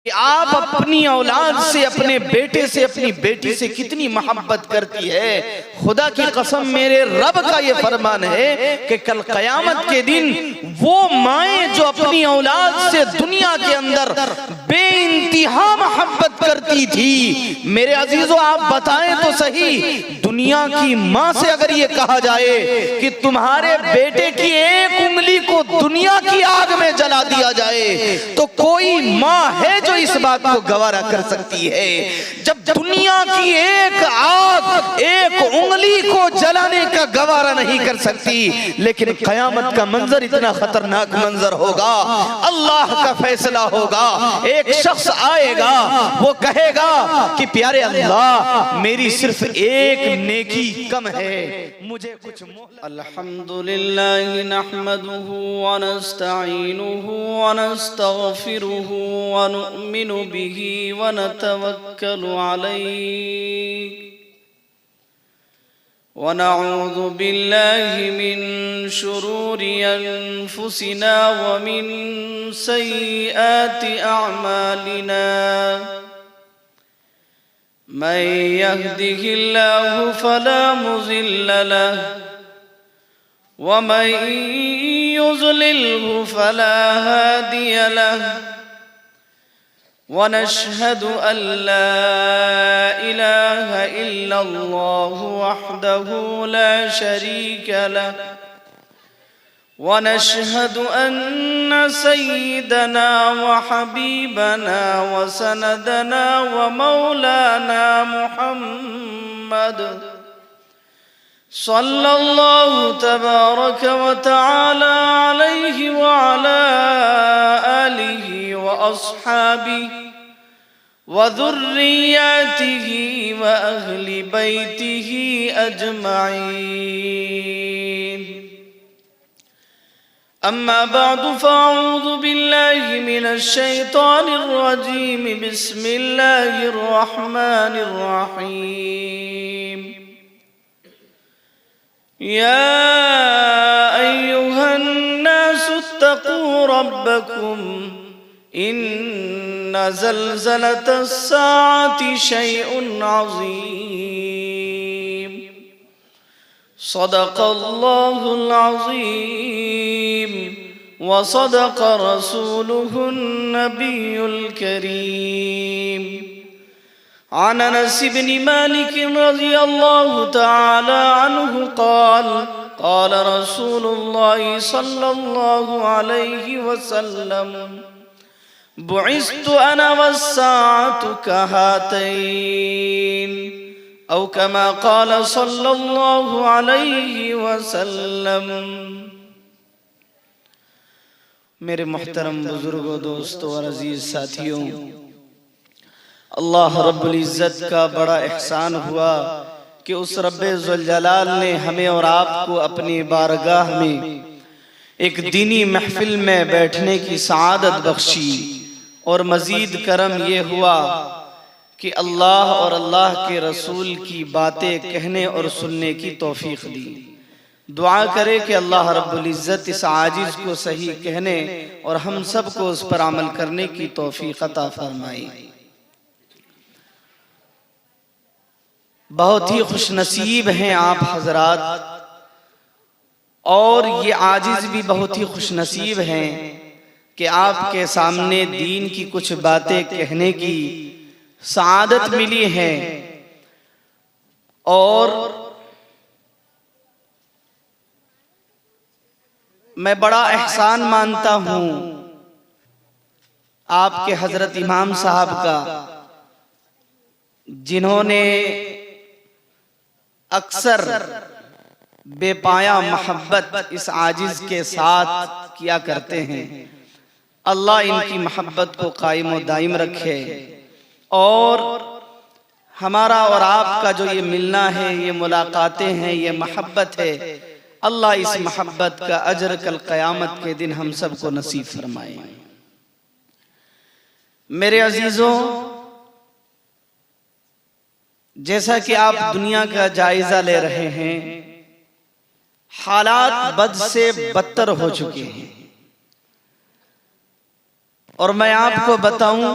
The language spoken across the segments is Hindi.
कि आप अपनी औलाद से, अपने बेटे से, अपनी बेटी से कितनी मोहब्बत करती है। खुदा की कसम, मेरे रब का ये फरमान है कि कल कयामत के दिन वो माएं जो अपनी औलाद से दुनिया के अंदर बेइंतहा मोहब्बत करती थी, मेरे अजीजों आप बताएं तो सही, दुनिया की माँ से अगर ये कहा जाए कि तुम्हारे बेटे की एक उंगली को दुनिया की आग में जला दिया जाए, तो कोई माँ है जो इस बात को गवारा कर सकती है? जब दुनिया की एक आग एक उंगली को जलाने का गवारा नहीं कर सकती, लेकिन कयामत का मंजर इतना खतरनाक मंजर होगा, अल्लाह का फैसला होगा। एक शख्स आएगा, वो कहेगा कि प्यारे अल्लाह, मेरी सिर्फ एक नेकी कम है, मुझे कुछ अल्हम्दुलिल्लाह नहमदुहु व नस्तईनुहु व नस्तगफिरुहु व नु'मिनु बिही व नतवक्कलु अलैहि व नऊज़ु बिल्लाहि मिन शुरूरि अनफुसिना व मिन सय्यिआति अअमालिना। मन यहदिहिल्लाहु फला मुज़िल्ल लहु व मन युज़लिल्हु फला हादिय लहु व नशहदु अल्ला इलाहा इल्लल्लाहु वहदहु ला शरीका लहु व नशहदु अन्न सय्यिदना व हबीबना व सनदना व मौलाना मुहम्मद सल्लल्लाहु तबारक व तआला अलैहि व अला आलिहि व अस्हाबिहि व ज़ुर्रिय्यतिहि व अहली बैतिहि अजमईन। अम्मा बअदु फ़अऊज़ु बिल्लाहि मिनश शैतानिर रजीम। बिस्मिल्लाहिर रहमानिर रहीम। या अय्युहन नासु इत्तक़ू रब्बकुम इन्न ज़लज़लतस साअति शैउन अज़ीम। सदक़ल्लाहुल अज़ीम व सदक़ रसूलुहुन नबियुल करीम। अन अनस इब्न मालिक रज़ियल्लाहु तआला अन्हु क़ाल क़ाल रसूलुल्लाह सल्लल्लाहु अलैहि वसल्लम बुइस्तु अना वस्साअतु कहातैन औ कमा क़ाल सल्लल्लाहु अलैहि वसल्लम। मेरे मोहतरम बुजुर्गों, दोस्तों और अजीज साथियों, अल्लाह रब्बुल इज़्ज़त का बड़ा एहसान हुआ कि उस रब्बे ज़ुल जलाल ने हमें और आपको अपनी बारगाह में एक दीनी महफिल में बैठने की सआदत बख्शी, और मज़ीद करम ये हुआ कि अल्लाह और अल्लाह के रसूल की बातें कहने और सुनने की तौफीक दी। दुआ करे कि अल्लाह रब्बुल इज़्ज़त इस आजिज़ को सही कहने और हम सब को उस पर अमल करने की तौफीक अता फरमाई। बहुत ही खुशनसीब हैं आप हजरात, और ये आजिज़ भी बहुत ही खुशनसीब हैं कि आपके सामने दीन की कुछ बातें कहने की सआदत मिली है। और मैं बड़ा एहसान मानता हूँ आपके हजरत इमाम साहब का, जिन्होंने अक्सर बेपाया मोहब्बत इस आजिज़ के साथ किया करते हैं। अल्लाह इनकी मोहब्बत को कायम और दायम रखे, और हमारा और आपका जो ये मिलना है, ये मुलाकातें हैं, ये मोहब्बत है, अल्लाह इस मोहब्बत का अजर कल क़यामत के दिन हम सबको नसीब फरमाए। मेरे अजीज़ों, जैसा कि आप दुनिया का जायजा ले रहे हैं, हालात बद से बदतर हो चुके हैं। और मैं आपको बताऊं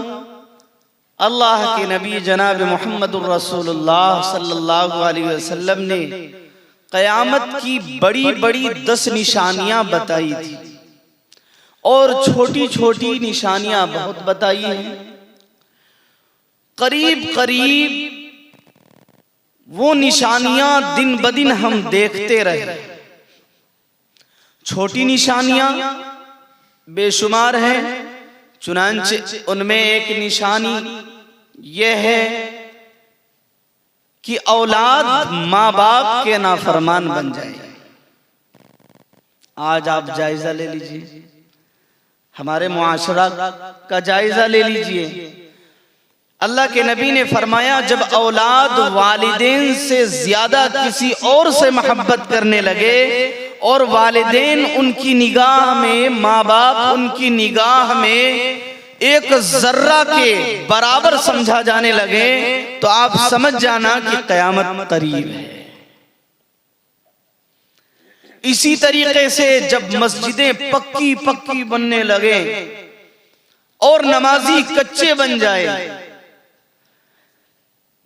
अल्लाह के नबी जनाब मुहम्मदुर रसूलुल्लाह सल्लल्लाहु अलैहि वसल्लम ने क़यामत की बड़ी बड़ी 10 निशानियां बताई थी और छोटी छोटी निशानियां बहुत बताई हैं। करीब करीब वो निशानियां दिन ब दिन हम देखते रहे। छोटी निशानियां बेशुमार हैं, चुनांचे उनमें एक निशानी यह है कि औलाद माँ बाप के नाफरमान बन जाए। आज आप जायजा ले लीजिए, हमारे मुआशरा का जायजा ले लीजिए। अल्लाह के नबी ने फरमाया, जब औलाद वालिदैन से ज्यादा किसी और से मोहब्बत करने लगे और वालिदैन उनकी निगाह में, माँ बाप उनकी निगाह में एक जर्रा के बराबर समझा जाने लगे, तो आप समझ जाना कि कयामत करीब है। इसी तरीके से जब मस्जिदें पक्की पक्की बनने लगे और नमाजी कच्चे बन जाए,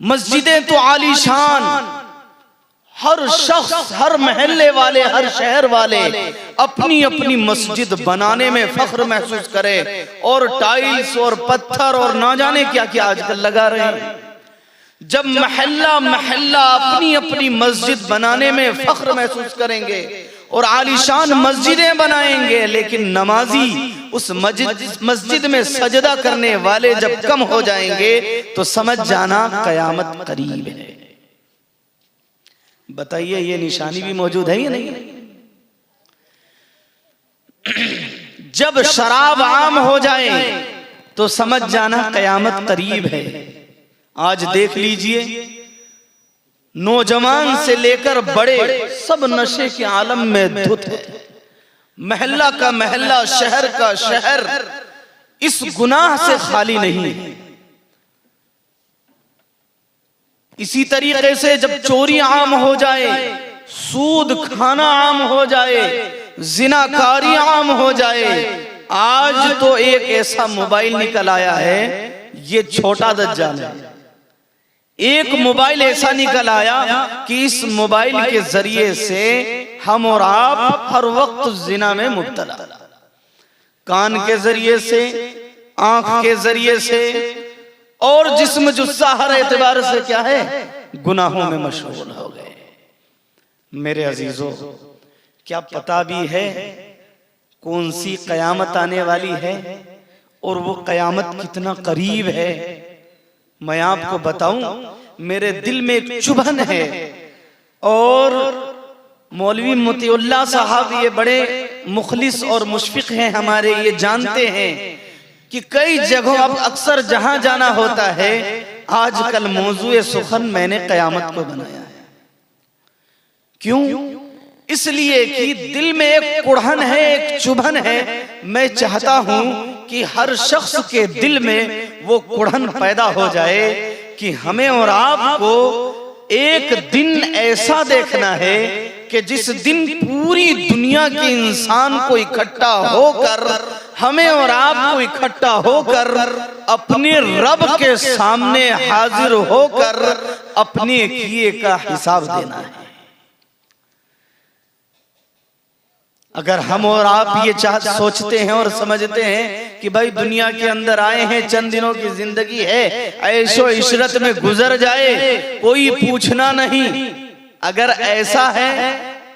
मस्जिदें तो आलीशान, हर शख्स, हर महल्ले वाले, हर शहर वाले अपनी अपनी मस्जिद बनाने में फख्र महसूस करे और टाइल्स और पत्थर और ना जाने क्या क्या आजकल लगा रहे हैं। जब महल्ला महल्ला अपनी अपनी मस्जिद बनाने में फख्र महसूस करेंगे और आलीशान मस्जिदें बनाएंगे, लेकिन नमाजी उस मस्जिद में सजदा करने वाले जब कम हो जाएंगे, तो समझ जाना कयामत करीब है। बताइए, ये निशानी भी मौजूद है या नहीं? जब शराब आम हो जाए तो समझ जाना कयामत करीब है। आज देख लीजिए, नौजवान से लेकर बड़े सब नशे के आलम में धुत है। महल्ला का महल्ला, शहर का शहर इस गुनाह से खाली नहीं है। इसी तरीके से जब चोरी आम हो जाए, सूद खाना आम हो जाए, जिनाकारी आम हो जाए, आज तो एक ऐसा मोबाइल निकल आया है, ये छोटा दज्जाल है। एक मोबाइल ऐसा निकल आया कि इस मोबाइल के जरिए से हम और आप हर वक्त जिना में मुब्तला, कान के जरिए से, आंख के जरिए से और जिस्म जुस्सा हर एतबार से क्या है, गुनाहों में मशगूल हो गए। मेरे अजीजों, क्या पता भी है कौन सी कयामत आने वाली है और वो कयामत कितना करीब है? मैं आपको बताऊं, मेरे दिल में एक चुभन है और मौलवी मोतीउल्लाह साहब ये बड़े मुखलिस और मुशफिक हैं हमारे, ये जानते हैं कि कई जगहों, अब अक्सर जहां जाना होता है, आजकल मौजूए सुखन मैंने कयामत को बनाया है। क्यों? इसलिए कि दिल में एक कुढ़न है, एक चुभन है। मैं चाहता हूं कि हर शख्स के दिल में वो कुढ़न पैदा हो जाए कि हमें और आपको एक दिन ऐसा देखना है कि जिस दिन पूरी दुनिया के इंसान को इकट्ठा होकर, हमें और आपको इकट्ठा होकर अपने रब के सामने हाजिर होकर अपने किए का हिसाब देना है। अगर हम और आप ये सोचते हैं और समझते हैं कि भाई दुनिया के अंदर आए हैं, चंद दिनों की जिंदगी है, ऐशो इशरत में गुजर जाए, कोई पूछना नहीं, अगर ऐसा है,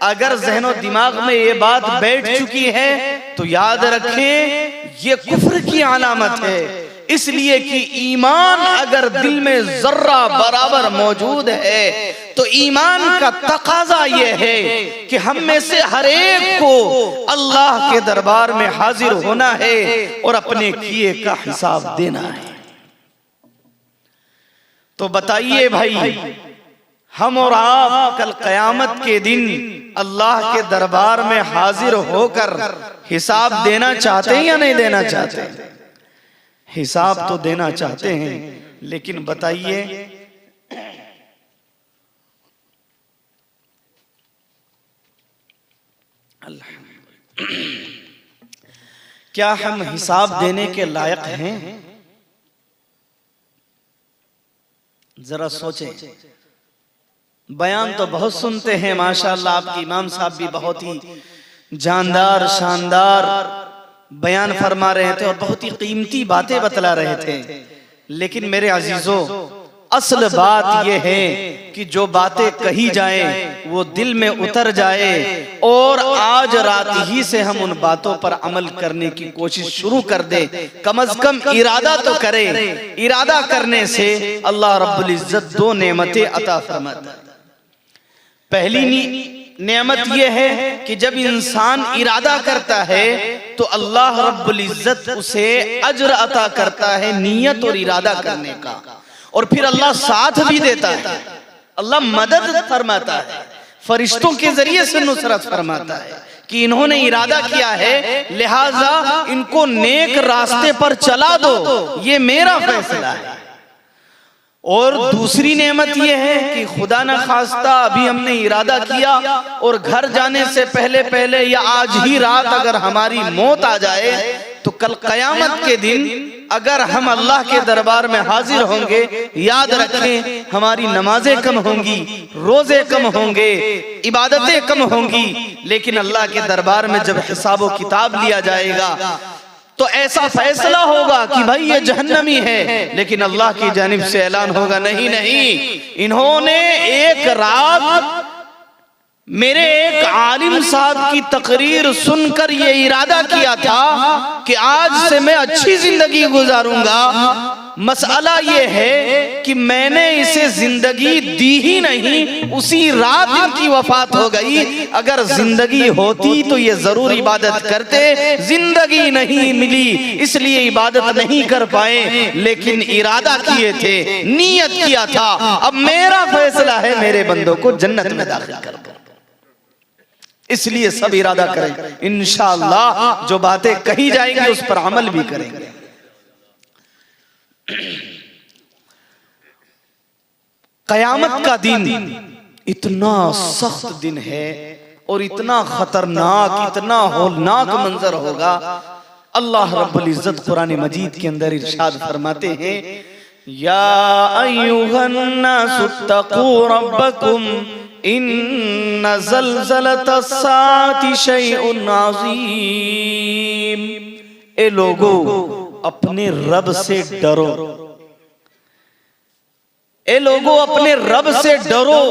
अगर ज़हनो दिमाग में ये बात बैठ चुकी है, तो याद रखें ये कुफ्र की अलामत है। इसलिए कि ईमान अगर दिल में जर्रा बराबर मौजूद है, तो ईमान का तकाजा ये है कि हम में से हर एक को अल्लाह के दरबार में हाजिर होना है और अपने किए का हिसाब देना है। तो बताइए भाई, हम और आप कल कयामत के दिन अल्लाह के दरबार में हाजिर होकर हिसाब देना चाहते हैं या नहीं देना चाहते? हिसाब तो देना चाहते हैं, लेकिन बताइए क्या हम हिसाब देने के लायक हैं? जरा सोचें, बयान तो बहुत सुनते हैं माशाअल्लाह, आपके इमाम साहब भी बहुत ही जानदार शानदार बयान फरमा रहे थे और बहुत ही कीमती बातें बतला रहे थे। लेकिन मेरे अजीजों, असल बात यह है कि जो बातें कही जाए वो दिल में उतर जाए और आज रात ही से हम उन बातों पर अमल करने की कोशिश शुरू कर दे। कम से कम इरादा तो करें। इरादा करने से अल्लाह रब्बुल इज्जत दो नेमतें अता फरमाता है। पहली नेमत यह है कि जब इंसान इरादा करता है तो अल्लाह रब्बुल इज्जत उसे अज्र अता करता है नियत और इरादा करने का, और फिर अल्लाह साथ भी देता है, अल्लाह मदद फरमाता है, फरिश्तों के जरिए से नुसरत फरमाता है कि इन्होंने इरादा किया है लिहाजा इनको नेक रास्ते पर चला दो, ये मेरा फैसला है। और दूसरी नेमत यह है कि खुदा न खास्ता अभी हमने इरादा किया और घर जाने से पहले पहले या आज ही रात अगर हमारी मौत आ जाए तो कल कयामत के दिन अगर हम अल्लाह के दरबार में हाजिर होंगे, याद रखें हमारी नमाजें कम होंगी, रोजे कम होंगे, इबादतें कम होंगी, लेकिन अल्लाह के दरबार में जब हिसाब किताब लिया जाएगा तो ऐसा फैसला होगा कि भाई ये जहन्नमी है, लेकिन अल्लाह की जानिब से ऐलान होगा नहीं नहीं, इन्होंने एक रात मेरे एक आलिम साहब की तकरीर सुनकर ये इरादा किया था कि आज से मैं अच्छी जिंदगी गुजारूंगा। मसला ये है कि मैंने इसे जिंदगी दी ही नहीं, उसी रात इनकी वफात हो गई। अगर जिंदगी होती तो ये जरूर इबादत करते, जिंदगी नहीं मिली इसलिए इबादत नहीं कर पाए, लेकिन इरादा किए थे, नियत किया था। अब मेरा फैसला है मेरे बंदों को जन्नत में दाखिल कर दो, इसलिए सब इरादा करें। इंशाअल्लाह जो बातें कही जाएंगी उस पर अमल भी करेंगे। कयामत का दिन इतना सख्त दिन है और इतना खतरनाक, इतना होलनाक मंजर होगा। अल्लाह रब्बुल इज्जत कुरान मजीद के अंदर इरशाद फरमाते हैं, या अय्युहन नासुत्तकू रब्बकुम इन्न ज़ल्ज़लतस्साअति शैउन अज़ीम। ए लोगो अपने रब से डरो, ए लोगो अपने रब से डरो,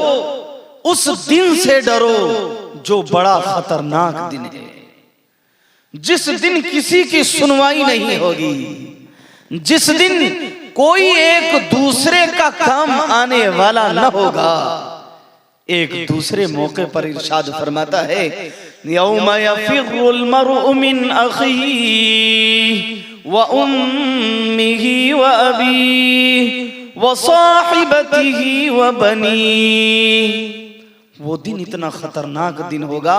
उस दिन से डरो जो बड़ा खतरनाक दिन है, जिस दिन किसी की सुनवाई नहीं होगी, जिस दिन कोई एक दूसरे का काम आने वाला न होगा। एक दूसरे मौके पर इरशाद फरमाता है, यौम यफिर्रुल मर्उ मिन अखीही व उम्मिही व अबीही व साहिबतिही व बनीही। वो दिन इतना खतरनाक दिन होगा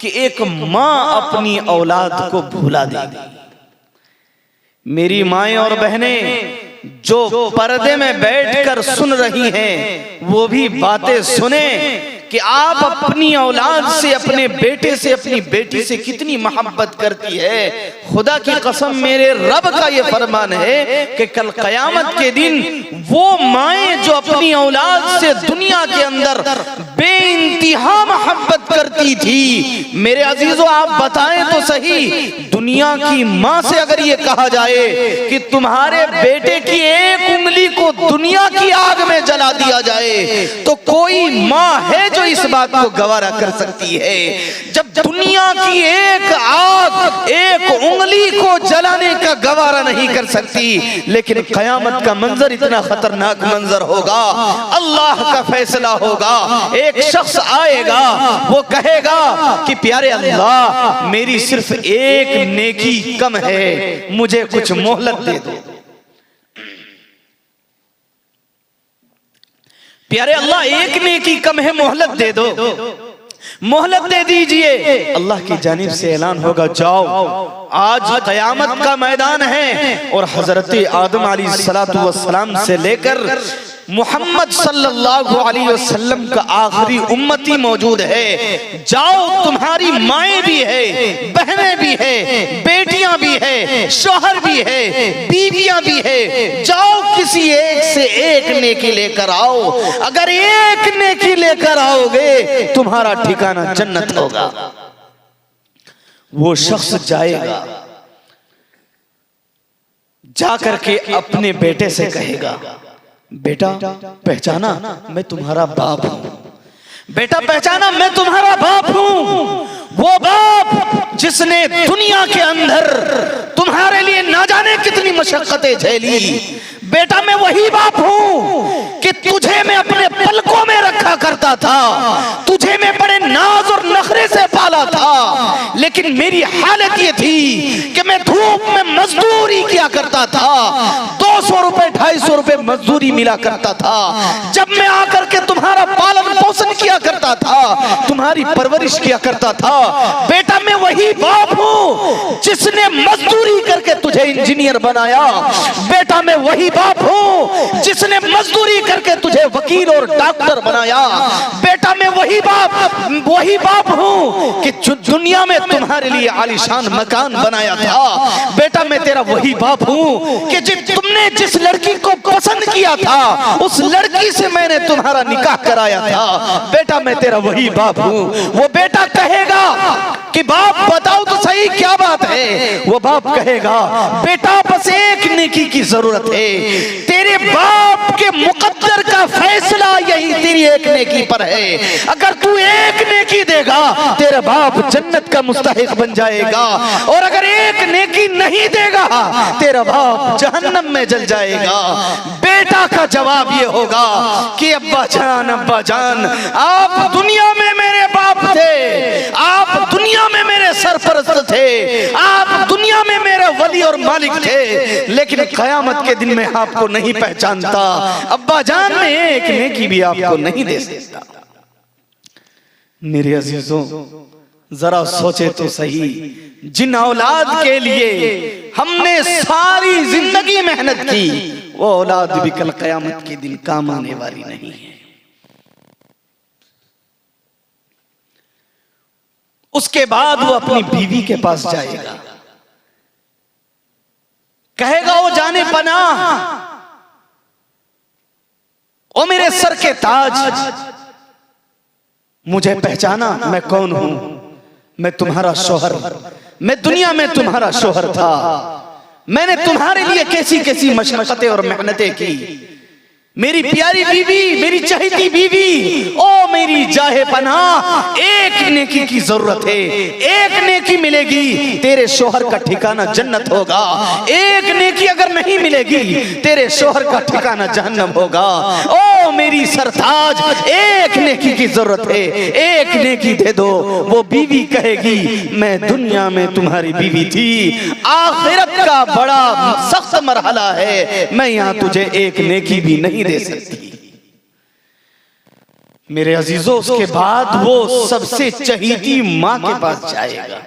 कि एक माँ अपनी औलाद को भुला देगी। मेरी माएं और बहनें जो पर्दे में बैठकर सुन रही हैं वो भी बातें सुने कि आप अपनी औलाद से, अपने बेटे से, अपनी बेटी से कितनी मोहब्बत करती है। खुदा की कसम मेरे रब का ये फरमान है कि कल कयामत के दिन वो माएं जो अपनी औलाद से दुनिया के अंदर बेइंतहा मोहब्बत करती थी, मेरे अजीजों आप बताएं तो सही, दुनिया की माँ से अगर ये कहा जाए कि तुम्हारे बेटे की एक उंगली को दुनिया की आग में जला दिया जाए तो कोई माँ है जो इस बात को गवारा कर सकती है। जब दुनिया की एक आग एक उंगली को जलाने का गवारा नहीं कर सकती, लेकिन कयामत का मंजर इतना खतरनाक मंजर होगा। अल्लाह का फैसला होगा, एक शख्स आएगा वो कहेगा कि प्यारे अल्लाह मेरी सिर्फ एक नेकी कम है, मुझे कुछ मोहलत दे दो। प्यारे अल्लाह एक नेकी कम है, मोहलत दे दो, मोहलत दे दीजिए। अल्लाह की जानिब से ऐलान होगा, जाओ आज कयामत का मैदान है और हजरत आदम अलैहिस्सलातु वस्सलाम से लेकर मुहम्मद सल्लल्लाहु अलैहि वसल्लम का आखिरी उम्मती मौजूद है। जाओ तुम्हारी माएं भी है, बहनें भी है, बेटियां भी है, शौहर भी है, बीवियां भी है, जाओ किसी सी एक से एक नेकी लेकर आओ। अगर एक नेकी लेकर आओगे तुम्हारा ठिकाना जन्नत होगा। वो शख्स जाएगा, जाकर के अपने बेटे से कहेगा, बेटा पहचाना मैं तुम्हारा बाप हूं, बेटा पहचाना मैं तुम्हारा बाप हूं। वो बाप जिसने दुनिया के अंदर तुम्हारे लिए ना जाने कितनी मशक्कतें झेली, बेटा मैं वही बाप हूं कि तुझे मैं अपने पलकों में रखा करता था, तुझे मैं बड़े नाज और नखरे से पाला था, लेकिन मेरी हालत ये थी कि मैं धूप में मजदूरी किया करता था, 200 रुपए 250 रुपए मजदूरी मिला करता था। जब मैं आकर के तुम्हारा पालन पोषण किया करता था, तुम्हारी परवरिश किया करता था, बेटा मैं वही बाप हूं जिसने मजदूरी करके तुझे इंजीनियर बनाया, बेटा मैं वही बाप हूं जिसने मजदूरी करके तुझे वकील और डॉक्टर बनाया, बेटा मैं वही बाप हूं कि जो दुनिया में तुम्हारे लिए आलीशान मकान बनाया था, बेटा मैं तेरा वही बाप हूं कि तुमने जिस लड़की को पसंद किया था उस लड़की से मैंने तुम्हारा निकाह कराया था, बेटा मैं तेरा वही बाप हूं। वो बेटा कहेगा कि बाप बताओ तो सही क्या बात है। वो बाप कहेगा, बेटा बस एक नेकी की जरूरत है, तेरे बाप के मुकद्दर का फैसला यही तेरी एक नेकी पर है। अगर तू एक नेकी देगा तेरा बाप जन्नत का मुस्तहिक बन जाएगा, और अगर एक नेकी नहीं देगा तेरा बाप जहन्नम में जल जाएगा। बेटा का जवाब ये होगा कि अब्बा जान आप दुनिया में मेरे बाप थे, आप दुनिया में मेरे सरपरस्त थे, आप दुनिया में मेरे वली और मालिक थे, लेकिन कयामत के दिन में आपको नहीं पहचानता। अब्बा जान मैं एक नेकी भी आपको नहीं दे सकता। मेरे अजीजों जरा सोचे तो सही, जिन औलाद के लिए हमने सारी जिंदगी मेहनत की, वो औलाद भी कल कयामत के दिन काम आने वाली नहीं है। उसके बाद वो अपनी बीवी के पास जाएगा, कहेगा ओ जाने पनाह, ओ मेरे सर के ताज, मुझे पहचाना मैं कौन हूं, मैं तुम्हारा शोहर, मैं दुनिया में तुम्हारा शोहर था, मैंने तुम्हारे लिए कैसी कैसी मशक्कतें और मेहनतें की। मेरी प्यारी बीवी, मेरी चहेती बीवी, ओ मेरी जाहे पनाह, एक नेकी की जरूरत है, एक नेकी मिलेगी तेरे शोहर का ठिकाना जन्नत होगा, एक नेकी अगर नहीं मिलेगी तेरे शोहर का ठिकाना जहन्नम होगा। ओ मेरी सरताज, एक नेकी की जरूरत है, एक नेकी दे दो। वो बीवी कहेगी मैं दुनिया में तुम्हारी बीवी थी, आखिरत का बड़ा सख्त मरहला है, मैं यहां तुझे एक नेकी भी नहीं दे सकती। मेरे अजीजों उसके बाद वो सबसे चहीती मां के पास जाएगा।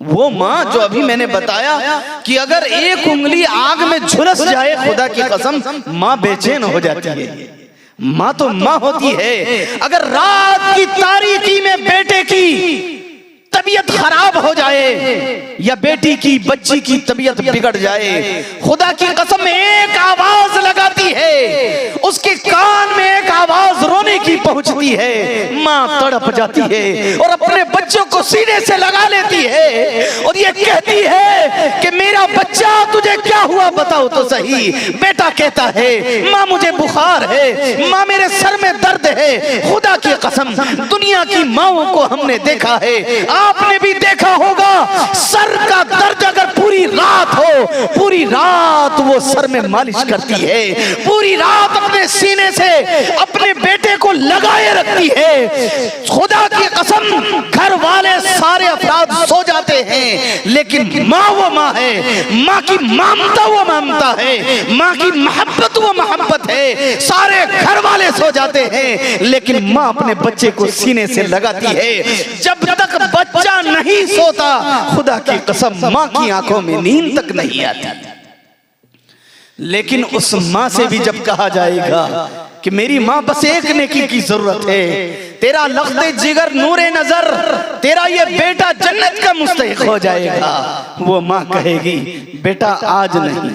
वो मां जो अभी मैंने बताया कि अगर एक उंगली आग में झुलस जाए, खुदा की कसम मां बेचैन हो जाती है। मां तो मां होती है। अगर रात की तारीकी में बेटे की तबीयत खराब हो जाए या बेटी की बच्ची की तबीयत बिगड़ जाए, खुदा की कसम एक आवाज लगाती है, उसके कान में एक आवाज रोने की पहुंचती है, मां तड़प जाती है और अपने बच्चों को सीने से लगा लेती है और ये कहती है कि मेरा बच्चा तुझे क्या हुआ बताओ तो सही। बेटा कहता है मां मुझे बुखार है, मां मेरे सर में दर्द है। खुदा की कसम दुनिया की माओं को हमने देखा है, आपने भी देखा होगा, सर का दर्द अगर पूरी रात हो, पूरी रात वो सर में मालिश करती है, पूरी रात अपने सीने से अपने बेटे को लगाए रखती है। खुदा की कसम घर वाले सारे अफराद सो जाते हैं, लेकिन माँ वो माँ है, माँ की ममता वो ममता है, माँ की मोहब्बत वो मोहब्बत है। सारे घर वाले सो जाते हैं, लेकिन माँ अपने बच्चे को सीने से लगाती है। जब तक बच्चा नहीं सोता, खुदा की कसम माँ की आंखों में नींद तक नहीं आती। लेकिन उस माँ से भी जब कहा जाएगा कि मेरी माँ बस एक नेकी की जरूरत है, तेरा लख्ते जिगर नूरे नजर, तेरा ये बेटा जन्नत का मुस्तहिक हो जाएगा, वो माँ कहेगी बेटा आज नहीं,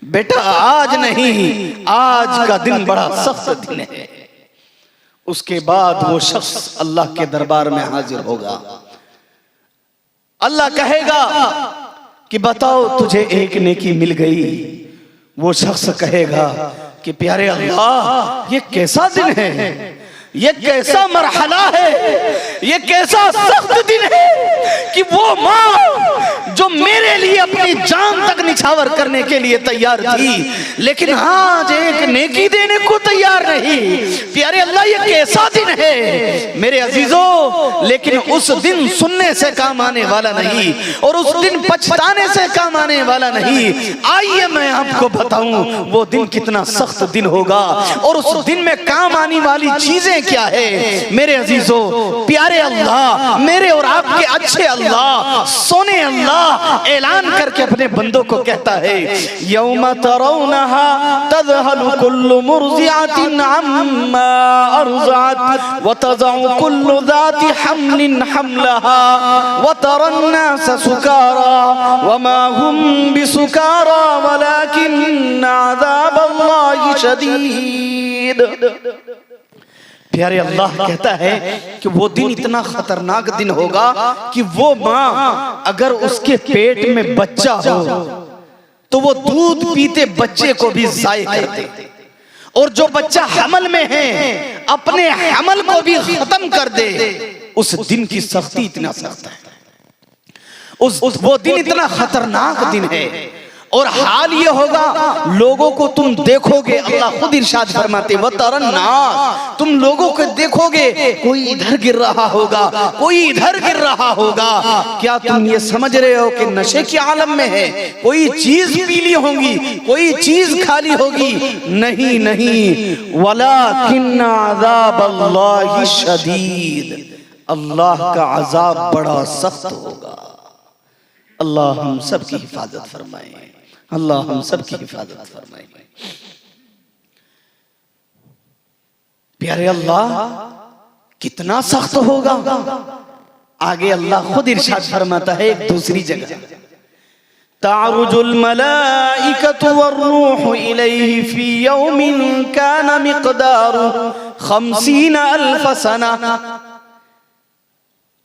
बेटा आज नहीं, आज का दिन बड़ा सख्त दिन है। उसके बाद वो शख्स अल्लाह के दरबार में हाजिर होगा। अल्लाह कहेगा कि बताओ तुझे एक नेकी मिल गई। वो शख्स कहेगा कि प्यारे अल्लाह, ये कैसा दिन है, ये कैसा मरहला है, ये कैसा सख्त दिन है कि वो माँ जो मेरे लिए अपनी जान तक निछावर करने के लिए तैयार थी, लेकिन आज एक नेकी देने को तैयार नहीं। प्यारे अल्लाह, ये कैसा दिन है मेरे अजीजों। लेकिन उस दिन सुनने से काम आने वाला नहीं, और उस दिन पछताने से काम आने वाला नहीं। आइए मैं आपको बताऊं वो दिन कितना सख्त दिन होगा, और उस दिन में काम आने वाली चीजें क्या है मेरे अजीजों। प्यारे अल्लाह, मेरे और आपके अच्छे अल्लाह, सोने अल्लाह ऐलान करके अपने बंदों को कहता है, यौम तरौनहा तज़हलु कुल्लु मुर्ज़िअतिन अम्मा अर्ज़अत व तज़अु कुल्लु ज़ाति हम्लिन हम्लहा व तरन नास सुकारा व मा हुम बिसुकारा वलाकिन अज़ाबल्लाहि शदीद। प्यारे अल्लाह कहता है कि वो दिन इतना खतरनाक दिन होगा कि वो माँ अगर उसके पेट में बच्चा हो तो वो दूध पीते बच्चे को भी ज़ाय कर दे, और जो बच्चा हमल में है अपने हमल को भी खत्म कर दे। उस दिन की सख्ती इतना सख्त है, वो दिन इतना खतरनाक दिन है। और हाल ये होगा, लोगों को तुम देखोगे, अल्लाह खुद इरशाद फरमाते व तरन्नास, तुम लोगों को देखोगे, कोई इधर गिर रहा होगा, कोई इधर गिर रहा होगा। क्या तुम ये समझ रहे हो कि नशे के आलम में है, कोई चीज पीली होगी, कोई चीज खाली होगी? नहीं नहीं, वलाकिन अज़ाबल्लाहि शदीद, अल्लाह का अजाब बड़ा सख्त होगा। अल्लाह हम सब की हिफाजत फरमाए, अल्लाह हम सब की हिफाजत फरमाए। प्यारे अल्लाह, कितना सख्त होगा। आगे अल्लाह खुद इरशाद फरमाता है एक दूसरी जगह, तारुजुल मलाइकतु वर्रूहु इलैहि फी यौमिन काना मिक़दारु 50,000 सना।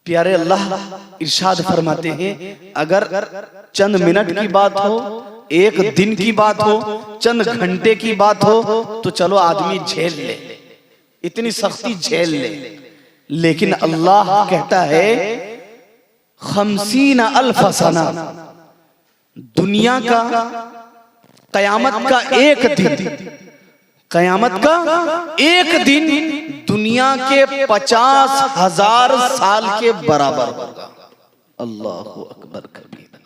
प्यारे अल्लाह इरशाद फरमाते हैं, अगर चंद मिनट की बात हो, एक दिन की बात हो, चंद घंटे की बात हो तो चलो आदमी झेल ले, इतनी सख्ती झेल ले। लेकिन अल्लाह कहता है 50,000 सना, दुनिया का कयामत का एक दिन, कयामत का एक दिन दुनिया के 50,000 साल के बराबर होगा। अल्लाहु अकबर कबीरा।